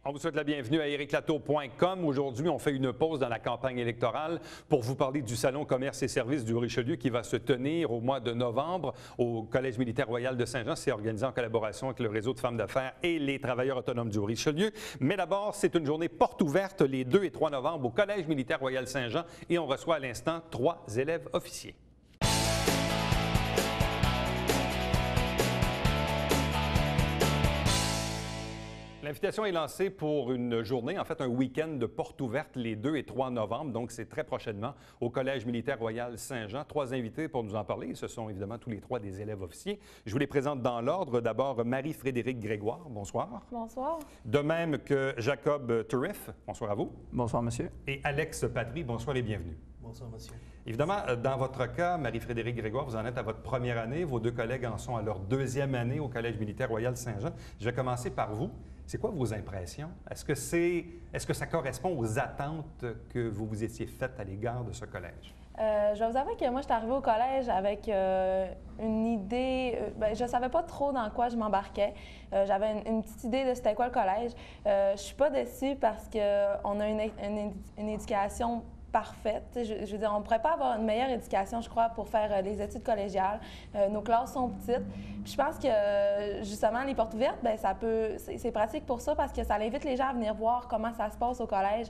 On vous souhaite la bienvenue à ericlato.com. Aujourd'hui, on fait une pause dans la campagne électorale pour vous parler du Salon Commerce et Services du Richelieu qui va se tenir au mois de novembre au Collège militaire royal de Saint-Jean. C'est organisé en collaboration avec le réseau de femmes d'affaires et les travailleurs autonomes du Richelieu. Mais d'abord, c'est une journée porte ouverte les 2 et 3 novembre au Collège militaire royal Saint-Jean et on reçoit à l'instant 3 élèves officiers. L'invitation est lancée pour une journée, en fait un week-end de porte ouverte les 2 et 3 novembre, donc c'est très prochainement au Collège militaire royal Saint-Jean. 3 invités pour nous en parler, ce sont évidemment tous les 3 des élèves officiers. Je vous les présente dans l'ordre. D'abord, Marie-Frédérique Grégoire, bonsoir. Bonsoir. De même que Jacob Turif, bonsoir à vous. Bonsoir, monsieur. Et Alex Patry, bonsoir et bienvenue. Bonsoir, monsieur. Évidemment, dans votre cas, Marie-Frédérique Grégoire, vous en êtes à votre première année. Vos 2 collègues en sont à leur 2e année au Collège militaire royal Saint-Jean. Je vais commencer par vous. C'est quoi vos impressions? Est-ce que ça correspond aux attentes que vous vous étiez faites à l'égard de ce collège? Je vais vous avouer que moi, je suis arrivée au collège avec une idée. Je ne savais pas trop dans quoi je m'embarquais. J'avais une petite idée de c'était quoi le collège. Je ne suis pas déçue parce qu'on a une éducation parfaite. Je veux dire, on ne pourrait pas avoir une meilleure éducation, je crois, pour faire les études collégiales. Nos classes sont petites. Puis je pense que, justement, les portes ouvertes, bien, c'est pratique pour ça parce que ça invite les gens à venir voir comment ça se passe au collège,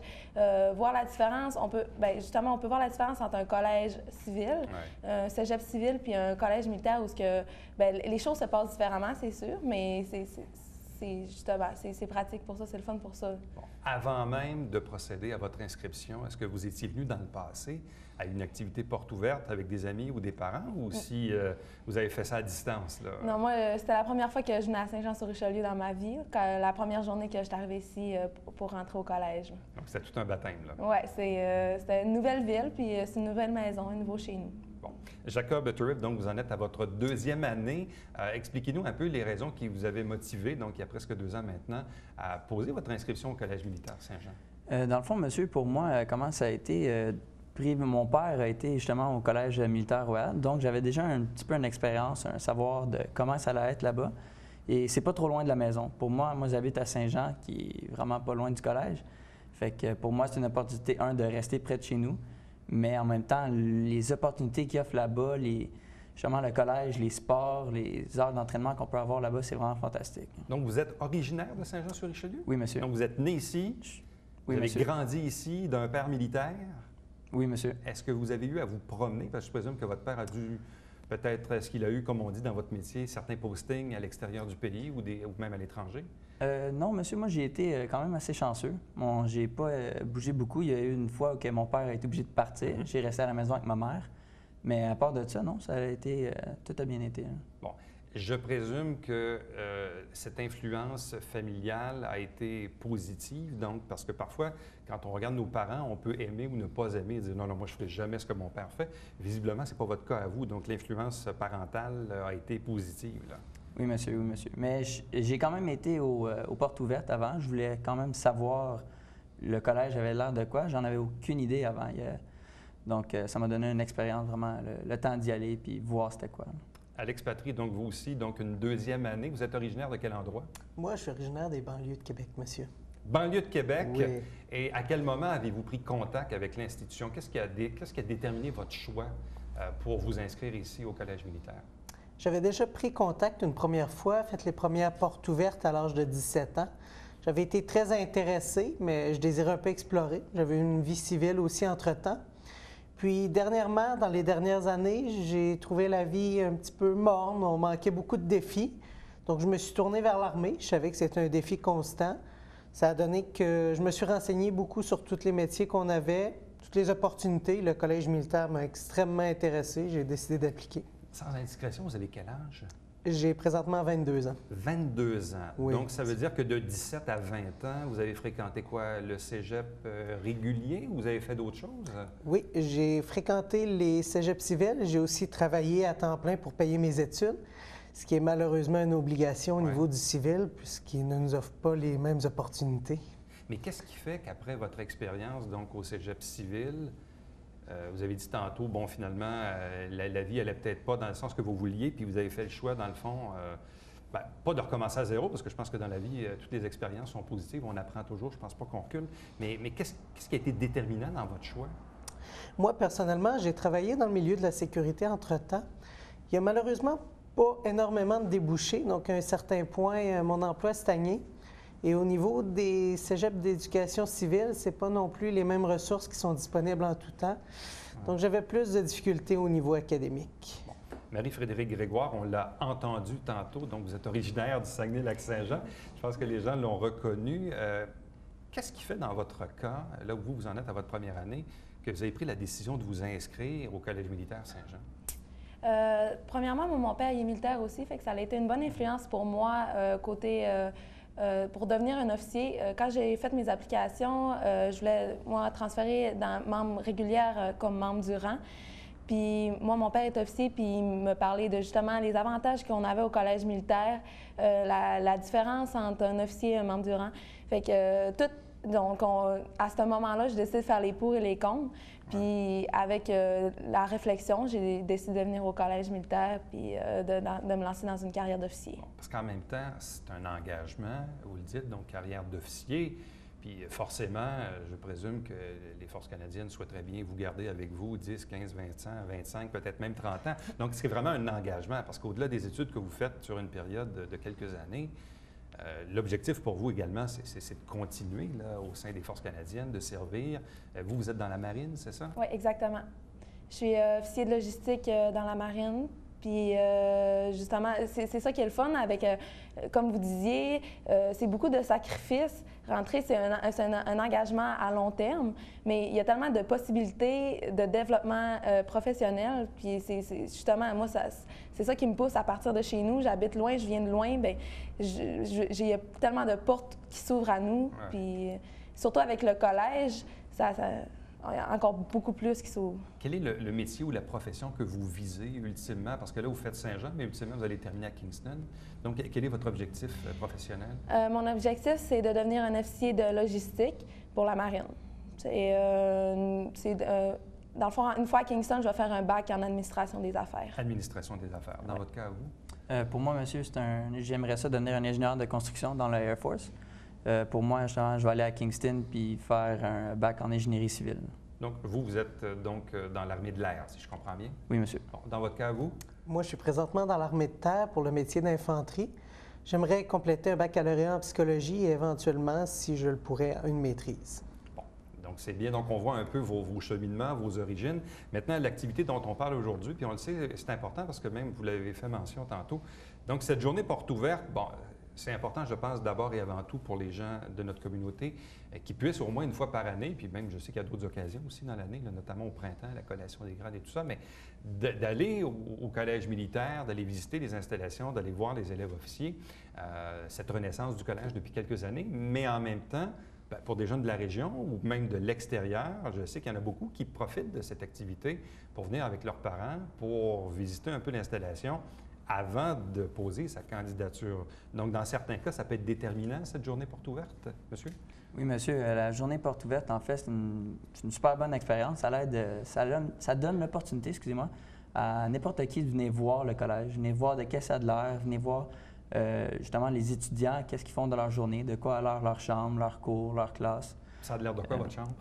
voir la différence. On peut voir la différence entre un collège civil, un cégep civil, puis un collège militaire où les choses se passent différemment, c'est sûr, mais c'est pratique pour ça, c'est le fun pour ça. Bon. Avant même de procéder à votre inscription, est-ce que vous étiez venu dans le passé à une activité porte ouverte avec des amis ou des parents ou si vous avez fait ça à distance? Là? Non, moi, c'était la première fois que je venais à Saint-Jean-sur-Richelieu dans ma vie, la première journée que je suis arrivée ici pour rentrer au collège. Donc, c'était tout un baptême, là? Oui, c'était une nouvelle ville, puis c'est une nouvelle maison, un nouveau chez nous. Bon. Jacob Turif, donc vous en êtes à votre 2e année. Expliquez-nous un peu les raisons qui vous avaient motivé, donc il y a presque 2 ans maintenant, à poser votre inscription au Collège militaire Saint-Jean. Dans le fond, monsieur, pour moi, comment ça a été? Mon père a été justement au Collège militaire royal, donc j'avais déjà un petit peu une expérience, un savoir de comment ça allait être là-bas. Et c'est pas trop loin de la maison. Pour moi, j'habite à Saint-Jean, qui est vraiment pas loin du collège. Fait que pour moi, c'est une opportunité, de rester près de chez nous. Mais en même temps, les opportunités qu'il offre là-bas, justement le collège, les sports, les heures d'entraînement qu'on peut avoir là-bas, c'est vraiment fantastique. Donc, vous êtes originaire de Saint-Jean-sur-Richelieu? Oui, monsieur. Donc, vous êtes né ici? Oui, vous monsieur. avez grandi ici d'un père militaire? Oui, monsieur. Est-ce que vous avez eu à vous promener? Parce que je présume que votre père a dû, peut-être, est-ce qu'il a eu, comme on dit dans votre métier, certains postings à l'extérieur du pays ou même à l'étranger? Non, monsieur, moi, j'ai été quand même assez chanceux. J'ai pas bougé beaucoup. Il y a eu une fois où mon père a été obligé de partir. J'ai resté à la maison avec ma mère. Mais à part de ça, non, ça a été, tout a bien été. Hein. Bon. Je présume que cette influence familiale a été positive, donc, parce que parfois, quand on regarde nos parents, on peut aimer ou ne pas aimer et dire non, moi, je ne ferai jamais ce que mon père fait. Visiblement, ce n'est pas votre cas à vous, donc l'influence parentale a été positive, là. Oui, monsieur, oui, monsieur. Mais j'ai quand même été aux portes ouvertes avant. Je voulais quand même savoir le collège avait l'air de quoi. J'en avais aucune idée avant. Donc, ça m'a donné une expérience, vraiment, le temps d'y aller puis voir c'était quoi. Alex Patry, donc vous aussi, donc une 2e année. Vous êtes originaire de quel endroit? Moi, je suis originaire des banlieues de Québec, monsieur. Banlieue de Québec. Oui. Et à quel moment avez-vous pris contact avec l'institution? Qu'est-ce qui a déterminé votre choix pour vous inscrire ici au Collège militaire? J'avais déjà pris contact une première fois, fait les premières portes ouvertes à l'âge de 17 ans. J'avais été très intéressé, mais je désirais un peu explorer. J'avais eu une vie civile aussi entre-temps. Puis dernièrement, dans les dernières années, j'ai trouvé la vie un petit peu morne. On manquait beaucoup de défis. Donc, je me suis tourné vers l'armée. Je savais que c'était un défi constant. Ça a donné que je me suis renseigné beaucoup sur tous les métiers qu'on avait, toutes les opportunités. Le Collège militaire m'a extrêmement intéressé. J'ai décidé d'appliquer. Sans indiscrétion, vous avez quel âge? J'ai présentement 22 ans. 22 ans. Oui. Donc, ça veut dire que de 17 à 20 ans, vous avez fréquenté quoi? Le cégep régulier ou vous avez fait d'autres choses? Oui, j'ai fréquenté les cégeps civils. J'ai aussi travaillé à temps plein pour payer mes études, ce qui est malheureusement une obligation au niveau du civil, puisqu'il ne nous offre pas les mêmes opportunités. Mais qu'est-ce qui fait qu'après votre expérience donc au cégep civil, vous avez dit tantôt, bon, finalement, la vie n'allait peut-être pas dans le sens que vous vouliez, puis vous avez fait le choix, dans le fond, Bien, pas de recommencer à zéro, parce que je pense que dans la vie, toutes les expériences sont positives, on apprend toujours, je ne pense pas qu'on recule. Mais qu'est-ce qui a été déterminant dans votre choix? Moi, personnellement, j'ai travaillé dans le milieu de la sécurité entre-temps. Il n'y a malheureusement pas énormément de débouchés, donc à un certain point, mon emploi a stagné. Et au niveau des cégeps d'éducation civile, ce n'est pas non plus les mêmes ressources qui sont disponibles en tout temps. Donc, j'avais plus de difficultés au niveau académique. Marie-Frédérique Grégoire, on l'a entendu tantôt, donc vous êtes originaire du Saguenay-Lac-Saint-Jean. Je pense que les gens l'ont reconnu. Qu'est-ce qui fait dans votre cas, là où vous en êtes à votre première année, que vous avez pris la décision de vous inscrire au Collège militaire Saint-Jean? Premièrement, mon père il est militaire aussi, fait que ça a été une bonne influence pour moi pour devenir un officier. Quand j'ai fait mes applications, je voulais, moi, transférer dans membre régulière comme membre du rang. Puis moi, mon père est officier, puis il me parlait de justement les avantages qu'on avait au collège militaire, la différence entre un officier et un membre du rang. Fait que donc, à ce moment-là, j'ai décidé de faire les pour et les contre. Puis avec la réflexion, j'ai décidé de venir au collège militaire puis de me lancer dans une carrière d'officier. Bon, parce qu'en même temps, c'est un engagement, vous le dites, donc carrière d'officier. Puis forcément, je présume que les Forces canadiennes souhaiteraient bien vous garder avec vous 10, 15, 20 ans, 25, peut-être même 30 ans. Donc, c'est vraiment un engagement, parce qu'au-delà des études que vous faites sur une période de quelques années, l'objectif pour vous également, c'est de continuer là, au sein des Forces canadiennes, de servir. Vous êtes dans la marine, c'est ça? Oui, exactement. Je suis officier de logistique dans la marine. Puis justement, c'est ça qui est le fun avec, comme vous disiez, c'est beaucoup de sacrifices. Rentrer, c'est un engagement à long terme, mais il y a tellement de possibilités de développement professionnel. Puis justement, moi, c'est ça qui me pousse à partir de chez nous. J'habite loin, je viens de loin. Bien, j'ai tellement de portes qui s'ouvrent à nous. Ouais. Puis surtout avec le collège, il y a encore beaucoup plus qui s'ouvre. Quel est le métier ou la profession que vous visez ultimement? Parce que là, vous faites Saint-Jean, mais ultimement, vous allez terminer à Kingston. Donc, quel est votre objectif professionnel? Mon objectif, c'est de devenir un officier de logistique pour la marine. Dans le fond, une fois à Kingston, je vais faire un bac en administration des affaires. Administration des affaires. Dans votre cas, vous? Pour moi, monsieur, j'aimerais ça devenir un ingénieur de construction dans l'Air Force. Pour moi, justement, je vais aller à Kingston puis faire un bac en ingénierie civile. Donc, vous êtes donc dans l'armée de l'air, si je comprends bien? Oui, monsieur. Bon, dans votre cas, vous? Moi, je suis présentement dans l'armée de terre pour le métier d'infanterie. J'aimerais compléter un baccalauréat en psychologie et éventuellement, si je le pourrais, une maîtrise. Bon, donc c'est bien. Donc, on voit un peu vos cheminements, vos origines. Maintenant, l'activité dont on parle aujourd'hui, puis on le sait, c'est important parce que même vous l'avez fait mention tantôt. Donc, cette journée porte ouverte, bon, c'est important, je pense, d'abord et avant tout pour les gens de notre communauté qui puissent au moins une fois par année, puis même je sais qu'il y a d'autres occasions aussi dans l'année, notamment au printemps, la collation des grades et tout ça, mais d'aller au collège militaire, d'aller visiter les installations, d'aller voir les élèves officiers, cette renaissance du collège depuis quelques années, mais en même temps, bien, pour des jeunes de la région ou même de l'extérieur, je sais qu'il y en a beaucoup qui profitent de cette activité pour venir avec leurs parents, pour visiter un peu l'installation, avant de poser sa candidature. Donc, dans certains cas, ça peut être déterminant, cette journée porte ouverte, monsieur? Oui, monsieur. La journée porte ouverte, en fait, c'est une super bonne expérience. Ça donne l'opportunité, excusez-moi, à n'importe qui de venir voir le collège, venir voir de qu'est-ce que ça a de l'air, venir voir justement les étudiants, qu'est-ce qu'ils font de leur journée, de quoi a l'air leur chambre, leur cours, leur classe. Ça a de l'air de quoi, votre chambre?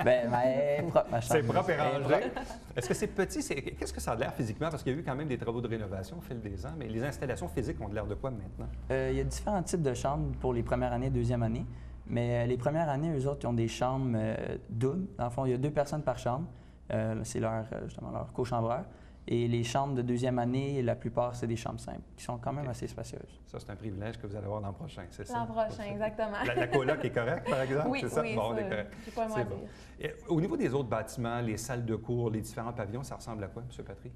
Bien, propre, ma chambre. C'est propre et rangé. Est-ce que c'est petit? Qu'est-ce que ça a de l'air physiquement? Parce qu'il y a eu quand même des travaux de rénovation au fil des ans, mais les installations physiques ont de l'air de quoi maintenant? Il y a différents types de chambres pour les premières années, deuxième année. Mais les premières années, eux autres, ils ont des chambres doubles. Dans le fond, il y a 2 personnes par chambre. C'est justement leur cochambreur. Et les chambres de deuxième année, la plupart, c'est des chambres simples, qui sont quand même assez spacieuses. Ça, c'est un privilège que vous allez avoir l'an prochain, c'est ça? L'an prochain, exactement. La coloc est correcte, par exemple? Oui, c'est ça? Oui, bon, ça, c'est pas moi à dire. Et au niveau des autres bâtiments, les salles de cours, les différents pavillons, ça ressemble à quoi, M. Patry?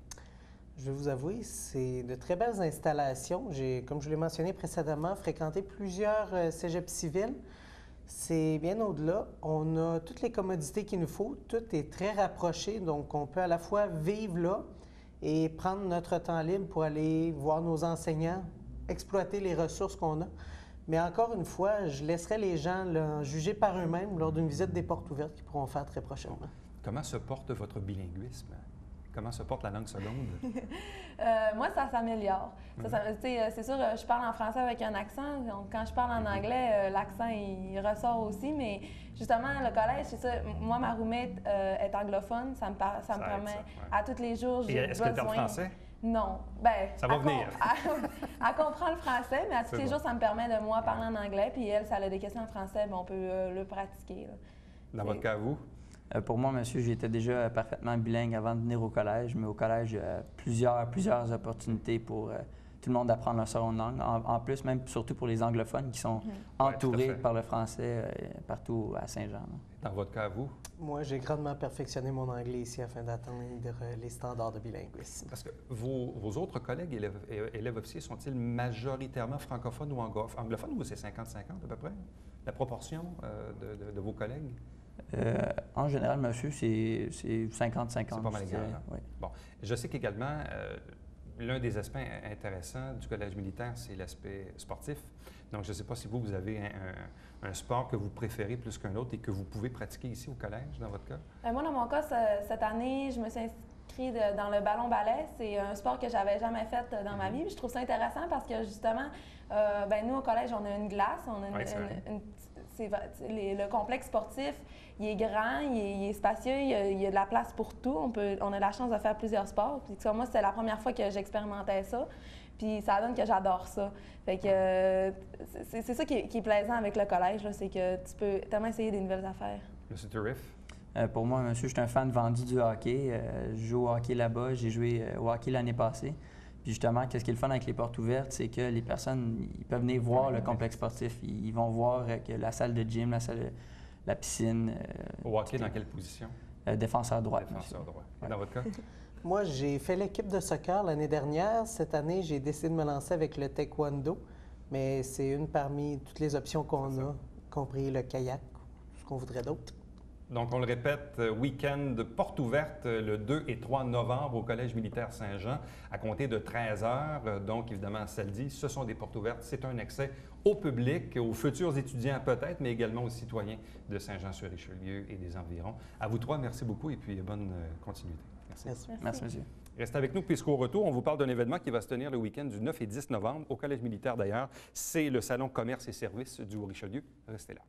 Je vais vous avouer, c'est de très belles installations. J'ai, comme je l'ai mentionné précédemment, fréquenté plusieurs cégeps civils. C'est bien au-delà. On a toutes les commodités qu'il nous faut. Tout est très rapproché, donc on peut à la fois vivre là et prendre notre temps libre pour aller voir nos enseignants, exploiter les ressources qu'on a. Mais encore une fois, je laisserai les gens juger par eux-mêmes lors d'une visite des portes ouvertes qu'ils pourront faire très prochainement. Comment se porte votre bilinguisme? Comment se porte la langue seconde? Moi, ça s'améliore. C'est sûr, je parle en français avec un accent. Donc, quand je parle en anglais, l'accent, il ressort aussi. Mais justement, le collège, c'est ça. Moi, ma roommate est anglophone. Ça me permet à tous les jours, j'ai besoin... Est-ce qu'elle parle français? Non. Ben, ça va venir. Elle comprend le français, mais à tous les jours, ça me permet de moi parler en anglais. Puis elle, ça a des questions en français, ben, on peut le pratiquer. Là. Dans votre cas, vous? Pour moi, monsieur, j'étais déjà parfaitement bilingue avant de venir au collège, mais au collège, il y a plusieurs opportunités pour tout le monde d'apprendre leur seconde langue. En plus, même surtout pour les anglophones qui sont entourés par le français partout à Saint-Jean. Dans votre cas, vous? Moi, j'ai grandement perfectionné mon anglais ici afin d'atteindre les standards de bilinguisme. Parce que vos autres collègues élèves officiers sont-ils majoritairement francophones ou anglophones ou c'est 50-50 à peu près, la proportion de vos collègues? En général, monsieur, c'est 50-50. C'est pas mal égal. Oui. Bon, je sais qu'également, l'un des aspects intéressants du collège militaire, c'est l'aspect sportif. Donc, je ne sais pas si vous avez un sport que vous préférez plus qu'un autre et que vous pouvez pratiquer ici au collège, dans votre cas? Moi, dans mon cas, cette année, je me suis inscrite dans le ballon-ballet. C'est un sport que j'avais jamais fait dans ma vie. Puis je trouve ça intéressant parce que, justement, nous, au collège, on a une glace, on a le complexe sportif, il est grand, il est spacieux, il y a de la place pour tout. On a la chance de faire plusieurs sports. Puis moi, c'était la première fois que j'expérimentais ça. Puis ça donne que j'adore ça. Fait que c'est ça qui est plaisant avec le collège, c'est que tu peux tellement essayer des nouvelles affaires. Monsieur Turif? Pour moi, monsieur, je suis un fan vendu du hockey. Je joue au hockey là-bas. J'ai joué au hockey l'année passée. Puis justement, qu'est-ce qui est le fun avec les portes ouvertes, c'est que les personnes, ils peuvent venir voir le complexe sportif. Ils vont voir que la salle de gym, la piscine. Au hockey, dans quelle position? Défenseur droit. Défenseur droit. Et dans votre cas? Moi, j'ai fait l'équipe de soccer l'année dernière. Cette année, j'ai décidé de me lancer avec le taekwondo, mais c'est une parmi toutes les options qu'on a, compris le kayak, ce qu'on voudrait d'autre. Donc, on le répète, week-end porte ouverte le 2 et 3 novembre au Collège militaire Saint-Jean à compter de 13 heures. Donc, évidemment, samedi, ce sont des portes ouvertes. C'est un accès au public, aux futurs étudiants peut-être, mais également aux citoyens de Saint-Jean-sur-Richelieu et des environs. À vous trois, merci beaucoup et puis bonne continuité. Merci. Merci, monsieur. Restez avec nous puisqu'au retour, on vous parle d'un événement qui va se tenir le week-end du 9 et 10 novembre au Collège militaire d'ailleurs. C'est le Salon Commerce et Services du Haut-Richelieu. Restez là.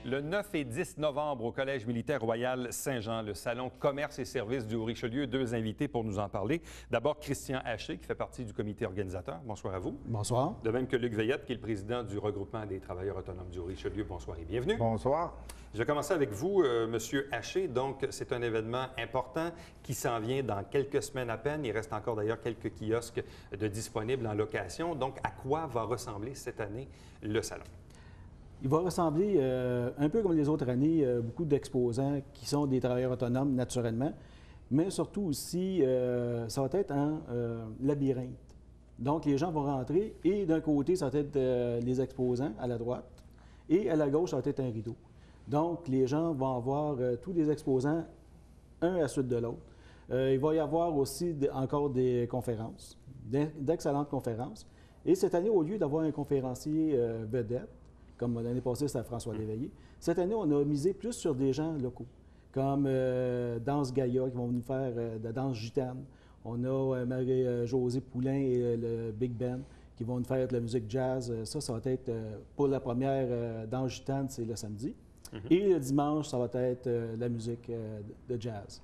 Le 9 et 10 novembre au Collège militaire royal Saint-Jean, le Salon Commerce et Services du Haut-Richelieu. Deux invités pour nous en parler. D'abord, Christian Haché, qui fait partie du comité organisateur. Bonsoir à vous. Bonsoir. De même que Luc Veillette, qui est le président du regroupement des travailleurs autonomes du Haut-Richelieu. Bonsoir et bienvenue. Bonsoir. Je vais commencer avec vous, Monsieur Haché. Donc, c'est un événement important qui s'en vient dans quelques semaines à peine. Il reste encore d'ailleurs quelques kiosques de disponibles en location. Donc, à quoi va ressembler cette année le salon? Il va ressembler un peu comme les autres années, beaucoup d'exposants qui sont des travailleurs autonomes naturellement, mais surtout aussi, ça va être un labyrinthe. Donc, les gens vont rentrer et d'un côté, ça va être les exposants à la droite et à la gauche, ça va être un rideau. Donc, les gens vont avoir tous les exposants, un à la suite de l'autre. Il va y avoir aussi encore des conférences, d'excellentes conférences. Et cette année, au lieu d'avoir un conférencier vedette, comme l'année passée, c'était François Léveillé. Cette année, on a misé plus sur des gens locaux, comme Danse Gaïa, qui vont nous faire de la danse gitane. On a Marie-Josée Poulain et le Big Ben, qui vont nous faire de la musique jazz. Ça va être, pour la première danse gitane, c'est le samedi. Et le dimanche, ça va être la musique de jazz.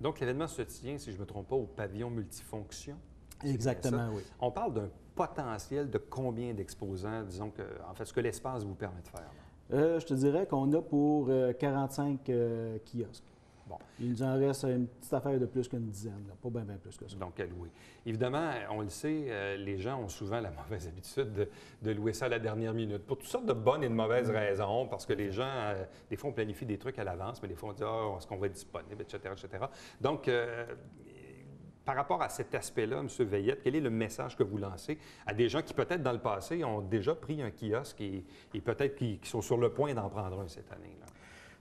Donc, l'événement se tient, si je ne me trompe pas, au pavillon multifonction. Exactement, oui. On parle d'un potentiel de combien d'exposants, disons que, en fait, ce que l'espace vous permet de faire? Je te dirais qu'on a pour 45 kiosques. Bon. Il nous en reste une petite affaire de plus qu'une dizaine, là. Pas bien plus que ça. Donc, à louer. Évidemment, on le sait, les gens ont souvent la mauvaise habitude de louer ça à la dernière minute, pour toutes sortes de bonnes et de mauvaises raisons, parce que les gens, des fois, on planifie des trucs à l'avance, mais des fois, on dit « Ah, est-ce qu'on va être disponible? » etc., etc. Donc, par rapport à cet aspect-là, M. Veillette, quel est le message que vous lancez à des gens qui, peut-être, dans le passé, ont déjà pris un kiosque et peut-être qui sont sur le point d'en prendre un cette année-là?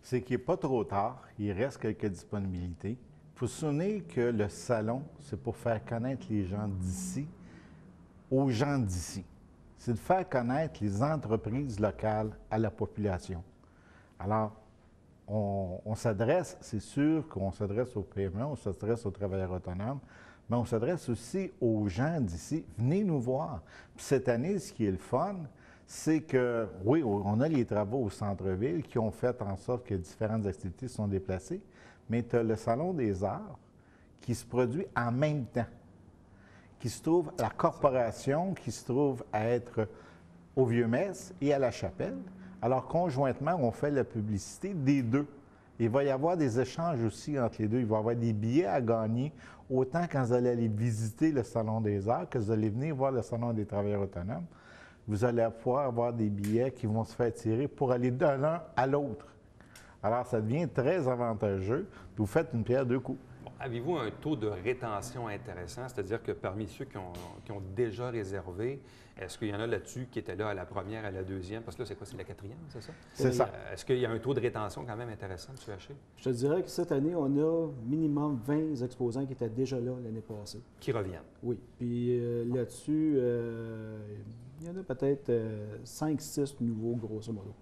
C'est qu'il n'est pas trop tard, il reste quelques disponibilités. Il faut se souvenir que le salon, c'est pour faire connaître les gens d'ici aux gens d'ici. C'est de faire connaître les entreprises locales à la population. Alors, on s'adresse, c'est sûr qu'on s'adresse aux PME, on s'adresse aux travailleurs autonomes, mais on s'adresse aussi aux gens d'ici. Venez nous voir. Puis cette année, ce qui est le fun, c'est que, oui, on a les travaux au centre-ville qui ont fait en sorte que différentes activités sont déplacées, mais tu as le Salon des arts qui se produit en même temps, qui se trouve à la corporation, qui se trouve à être au Vieux-Metz et à la Chapelle. Alors, conjointement, on fait la publicité des deux. Il va y avoir des échanges aussi entre les deux. Il va y avoir des billets à gagner, autant quand vous allez aller visiter le Salon des arts que vous allez venir voir le Salon des travailleurs autonomes. Vous allez pouvoir avoir des billets qui vont se faire tirer pour aller de l'un à l'autre. Alors, ça devient très avantageux. Vous faites une pierre deux coups. Bon, avez-vous un taux de rétention intéressant? C'est-à-dire que parmi ceux qui ont déjà réservé, est-ce qu'il y en a là-dessus qui étaient là à la première, à la deuxième? Parce que là, c'est quoi? C'est la quatrième, c'est ça? C'est ça. Est-ce qu'il y a un taux de rétention quand même intéressant, M. Haché? Je te dirais que cette année, on a minimum 20 exposants qui étaient déjà là l'année passée. Qui reviennent? Oui. Puis là-dessus, il y en a peut-être 5-6 nouveaux, grosso modo.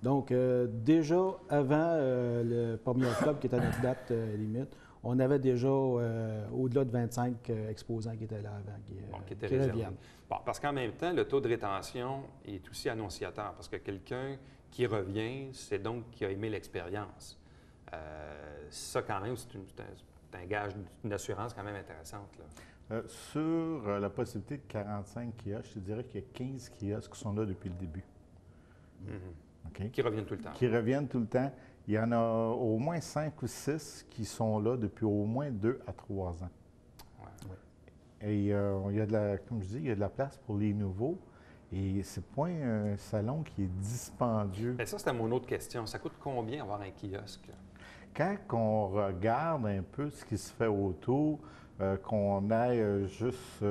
Donc, déjà avant le 1er octobre, qui était notre date limite, on avait déjà au-delà de 25 exposants qui étaient là avant, Qui étaient qui réservés. reviennent. Bon, parce qu'en même temps, le taux de rétention est aussi annonciateur, parce que quelqu'un qui revient, c'est donc qui a aimé l'expérience. Ça, quand même, c'est un gage, une assurance quand même intéressante, là. Sur la possibilité de 45 kiosques, je te dirais qu'il y a 15 kiosques qui sont là depuis le début. OK? Qui reviennent tout le temps. Qui reviennent tout le temps. Il y en a au moins 5 ou 6 qui sont là depuis au moins 2 à 3 ans. Ouais. Et il y a de la, comme je dis, il y a de la place pour les nouveaux. Et c'est pas un salon qui est dispendieux. Bien, ça, c'était mon autre question. Ça coûte combien avoir un kiosque? Quand on regarde un peu ce qui se fait autour, qu'on ait juste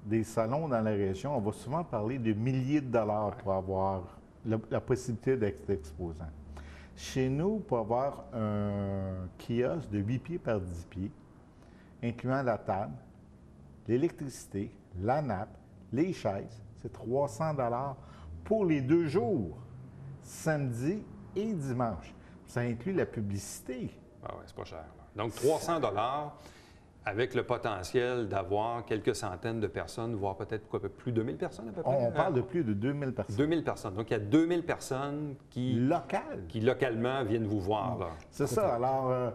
des salons dans la région, on va souvent parler de milliers de dollars pour avoir la possibilité d'être exposant. Chez nous, pour avoir un kiosque de 8 pieds par 10 pieds, incluant la table, l'électricité, la nappe, les chaises, c'est 300 dollars pour les 2 jours, samedi et dimanche. Ça inclut la publicité. Ah oui, c'est pas cher, là. Donc, 300 dollars avec le potentiel d'avoir quelques centaines de personnes, voire peut-être plus de 1000 personnes à peu près? On parle de plus de 2000 personnes. 2000 personnes. Donc, il y a 2000 personnes qui localement viennent vous voir, là. C'est ça. Alors,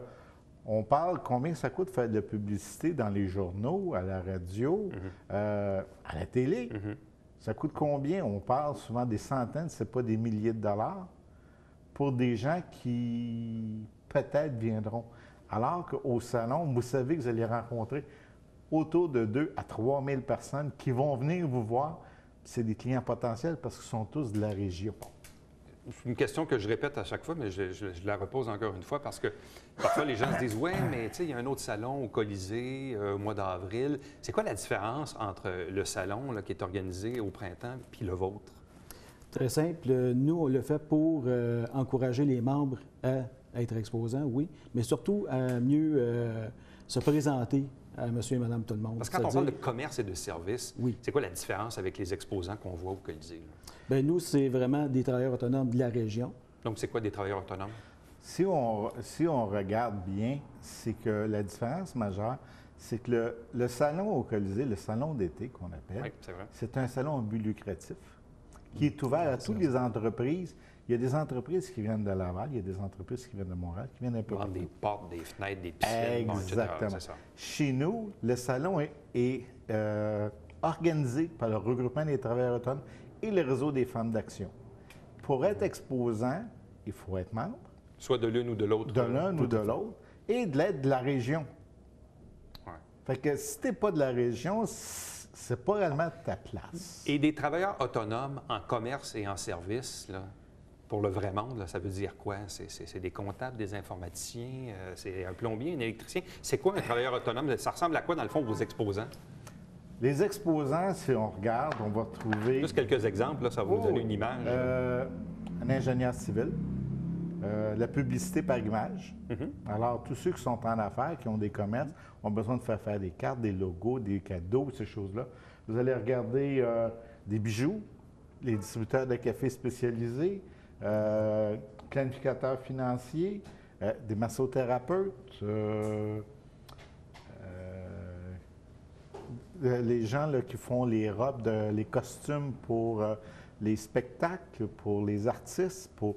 on parle combien ça coûte faire de la publicité dans les journaux, à la radio, à la télé. Ça coûte combien? On parle souvent des centaines, c'est pas des milliers de dollars, pour des gens qui peut-être viendront. Alors qu'au salon, vous savez que vous allez rencontrer autour de 2 à 3 000 personnes qui vont venir vous voir. C'est des clients potentiels parce qu'ils sont tous de la région. C'est une question que je répète à chaque fois, mais je la repose encore une fois parce que parfois les gens se disent « Oui, mais tu sais, il y a un autre salon au Colisée au mois d'avril. » C'est quoi la différence entre le salon là, qui est organisé au printemps puis le vôtre? Très simple. Nous, on le fait pour encourager les membres à être exposants, oui, mais surtout à mieux se présenter à monsieur et madame tout le monde. Parce que quand on parle de commerce et de services, oui. C'est quoi la différence avec les exposants qu'on voit au Colisée? Bien, nous, c'est vraiment des travailleurs autonomes de la région. Donc, c'est quoi des travailleurs autonomes? Si on regarde bien, c'est que la différence majeure, c'est que le salon au Colisée, le salon d'été qu'on appelle, oui, c'est un salon à but lucratif qui est ouvert à toutes les entreprises. Il y a des entreprises qui viennent de Laval, il y a des entreprises qui viennent de Montréal, qui viennent un peu partout. Des portes, des fenêtres, des piscines, Exactement. Bon, etc. Chez nous, le salon est organisé par le regroupement des travailleurs autonomes et le réseau des femmes d'action. pour être exposant, il faut être membre. Soit de l'une ou de l'autre. De l'un ou de l'autre, et de l'aide de la région. Ouais. Fait que si tu n'es pas de la région, c'est pas réellement ta place. Et des travailleurs autonomes en commerce et en service, là, pour le vrai monde, là, ça veut dire quoi? C'est des comptables, des informaticiens, c'est un plombier, un électricien. C'est quoi un travailleur autonome? Ça ressemble à quoi, dans le fond, vos exposants? Les exposants, si on regarde, on va trouver... Juste quelques exemples, là, ça va vous donner une image. Un ingénieur civil, la publicité par image. Alors, tous ceux qui sont en affaires, qui ont des commerces, ont besoin de faire des cartes, des logos, des cadeaux, ces choses-là. Vous allez regarder des bijoux, les distributeurs de café spécialisés, planificateurs financiers, des massothérapeutes, les gens là, qui font les robes, les costumes pour les spectacles, pour les artistes, pour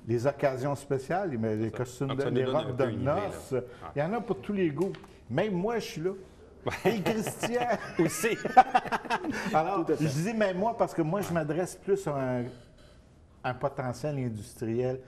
les occasions spéciales, les costumes, Donc, ça nous les donne un robes peu de une idée, noces. là. Il y en a pour tous les goûts. Même moi, je suis là. Et Christian! Aussi. Alors, je dis même moi parce que moi, je m'adresse plus à un potentiel industriel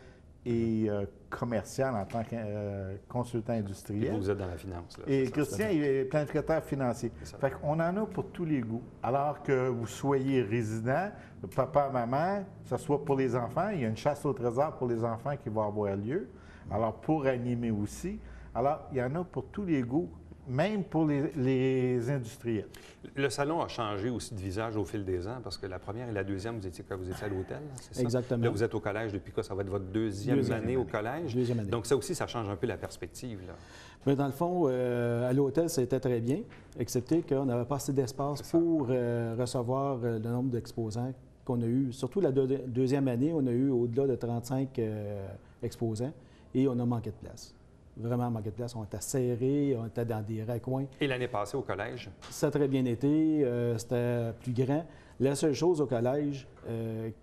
et commercial en tant que consultant Et industriel. vous êtes dans la finance. Là, Et c'est ça. Christian, il est planificateur financier. ça. Fait qu'on en a pour tous les goûts. Alors que vous soyez résident, papa, maman, que ce soit pour les enfants, il y a une chasse au trésor pour les enfants qui va avoir lieu. Alors, pour animer aussi. Alors, il y en a pour tous les goûts, même pour les industriels. Le salon a changé aussi de visage au fil des ans, parce que la première et la deuxième, vous étiez à l'hôtel, c'est ça? Exactement. Là, vous êtes au collège depuis quoi? Ça va être votre deuxième année au collège? Deuxième année. Donc, ça aussi, ça change un peu la perspective, là. Mais dans le fond, à l'hôtel, c'était très bien, excepté qu'on n'avait pas assez d'espace pour recevoir le nombre d'exposants qu'on a eu. Surtout la deuxième année, on a eu au-delà de 35 exposants et on a manqué de place. Vraiment manqué de place. On était serrés, on était dans des recoins. Et l'année passée au collège? Ça a très bien été, c'était plus grand. La seule chose au collège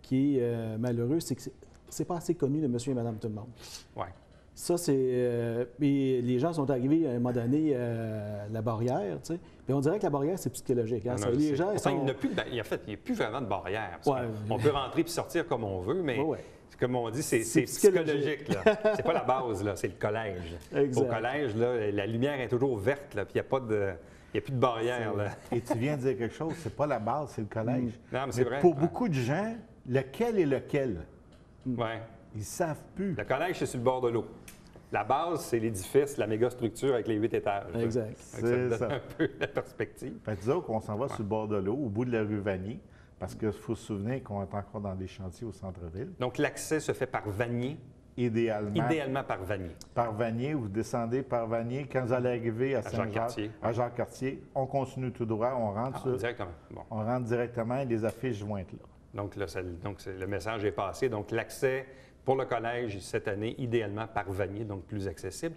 qui est malheureuse, c'est que c'est pas assez connu de monsieur et madame tout le monde. Oui. Ça, c'est... puis les gens sont arrivés à un moment donné à la barrière, tu sais. Puis on dirait que la barrière, c'est psychologique. Hein? Les gens, ils Enfin, sont... il n'y a plus vraiment de barrière. Parce on peut rentrer puis sortir comme on veut, mais comme on dit, c'est psychologique. Là. C'est pas la base, là, c'est le collège. Exact. Au collège, là, la lumière est toujours verte, là, puis il n'y a plus de barrière. Là. Et tu viens de dire quelque chose, c'est pas la base, c'est le collège. Non, mais c'est vrai. Pour beaucoup de gens, lequel est lequel? Ouais. Ils ne savent plus. Le collège, c'est sur le bord de l'eau. La base, c'est l'édifice, la méga structure avec les 8 étages. là. Exact. Ça te donne un peu la perspective. Fait que disons qu'on s'en va sur le bord de l'eau, au bout de la rue Vanier, parce qu'il faut se souvenir qu'on est encore dans des chantiers au centre-ville. Donc, l'accès se fait par Vanier, Idéalement par Vanier. par Vanier, vous descendez par Vanier. Quand vous allez arriver à Jacques-Cartier. à Jacques-Cartier, on continue tout droit, on rentre, Directement. Bon. on rentre directement et les affiches vont être là. Donc, là, le message est passé. Donc, l'accès pour le collège cette année, idéalement par Vanier, donc plus accessible.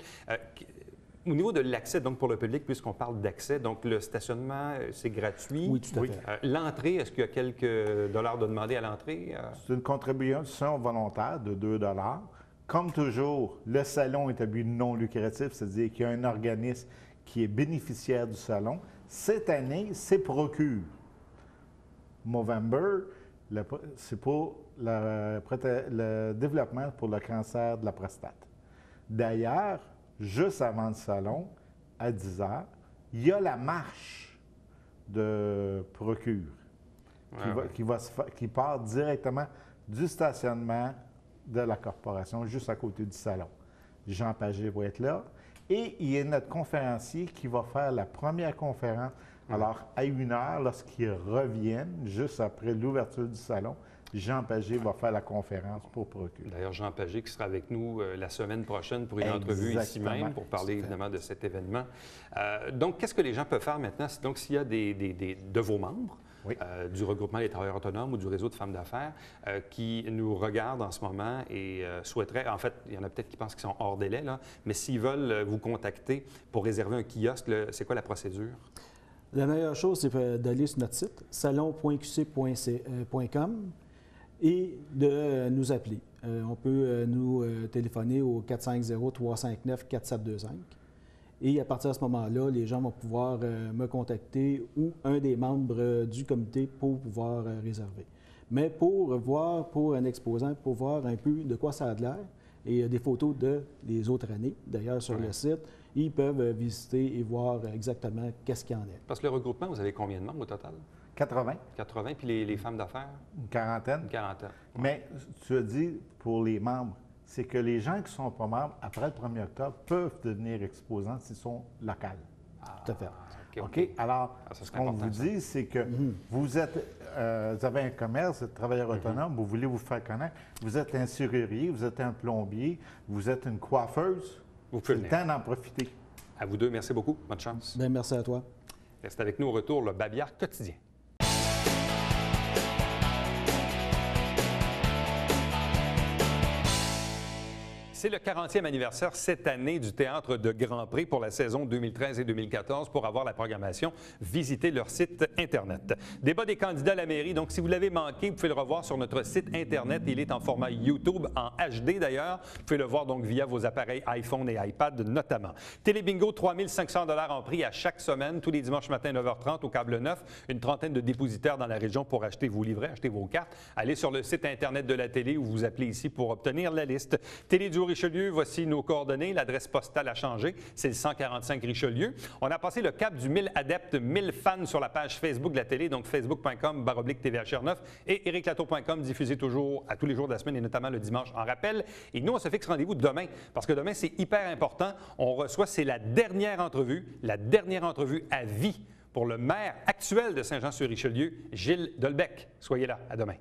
Au niveau de l'accès, donc pour le public, puisqu'on parle d'accès, donc le stationnement, c'est gratuit. Oui, tout à fait. L'entrée, est-ce qu'il y a quelques dollars de demander à l'entrée? C'est une contribution volontaire de 2 $. Comme toujours, le salon est à but non lucratif, c'est-à-dire qu'il y a un organisme qui est bénéficiaire du salon. Cette année, c'est Procure. Movember, c'est pour le développement pour le cancer de la prostate. D'ailleurs, juste avant le salon, à 10 h, il y a la marche de Procure qui part directement du stationnement de la corporation, juste à côté du salon. Jean Pagé va être là. Et il y a notre conférencier qui va faire la première conférence. Alors, à 1 h, lorsqu'ils reviennent, juste après l'ouverture du salon, Jean Pagé va faire la conférence pour Procure. D'ailleurs, Jean Pagé qui sera avec nous la semaine prochaine pour une entrevue ici même pour parler évidemment de cet événement. Donc, qu'est-ce que les gens peuvent faire maintenant? Donc, s'il y a de vos membres, du regroupement des travailleurs autonomes ou du réseau de femmes d'affaires qui nous regardent en ce moment et souhaiteraient, en fait, il y en a peut-être qui pensent qu'ils sont hors délai, là, mais s'ils veulent vous contacter pour réserver un kiosque, c'est quoi la procédure? La meilleure chose, c'est d'aller sur notre site, salon.qc.com, et de nous appeler. On peut nous téléphoner au 450-359-4725. Et à partir de ce moment-là, les gens vont pouvoir me contacter ou un des membres du comité pour pouvoir réserver. Mais pour un exposant, pour voir un peu de quoi ça a de l'air, et il y a des photos des autres années, d'ailleurs, sur le site, ils peuvent visiter et voir exactement qu'est-ce qu'il y en est. Parce que le regroupement, vous avez combien de membres au total? 80. 80, puis les femmes d'affaires? Une quarantaine. Une quarantaine. Ouais. Mais tu as dit pour les membres, c'est que les gens qui ne sont pas membres, après le 1er octobre, peuvent devenir exposants s'ils sont locaux. Tout à fait. OK? Alors, ça, ce qu'on vous dit, c'est que vous avez un commerce, vous êtes travailleur autonome, vous voulez vous faire connaître, vous êtes un serrurier, vous êtes un plombier, vous êtes une coiffeuse. Vous pouvez C'est le venir. temps d'en profiter. À vous deux, merci beaucoup. Bonne chance. Bien, merci à toi. Reste avec nous au retour, le Babillard quotidien. C'est le 40e anniversaire cette année du Théâtre de Grand Prix pour la saison 2013 et 2014. Pour avoir la programmation, visitez leur site Internet. Débat des candidats à la mairie. Donc, si vous l'avez manqué, vous pouvez le revoir sur notre site Internet. Il est en format YouTube, en HD d'ailleurs. Vous pouvez le voir donc via vos appareils iPhone et iPad notamment. Télébingo, 3 500 $ en prix à chaque semaine, tous les dimanches matin 9h30 au câble 9. Une trentaine de dépositaires dans la région pour acheter vos livrets, acheter vos cartes. Allez sur le site Internet de la télé ou vous appelez ici pour obtenir la liste. Télé du Richelieu, voici nos coordonnées. L'adresse postale a changé. C'est le 145 Richelieu. On a passé le cap du 1000 adeptes, 1000 fans sur la page Facebook de la télé, donc facebook.com/TVHR9 et ericlatour.com, diffusé toujours à tous les jours de la semaine et notamment le dimanche en rappel. Et nous, on se fixe rendez-vous demain parce que demain, c'est hyper important. On reçoit, c'est la dernière entrevue à vie pour le maire actuel de Saint-Jean-sur-Richelieu, Gilles Dolbec. Soyez là. À demain.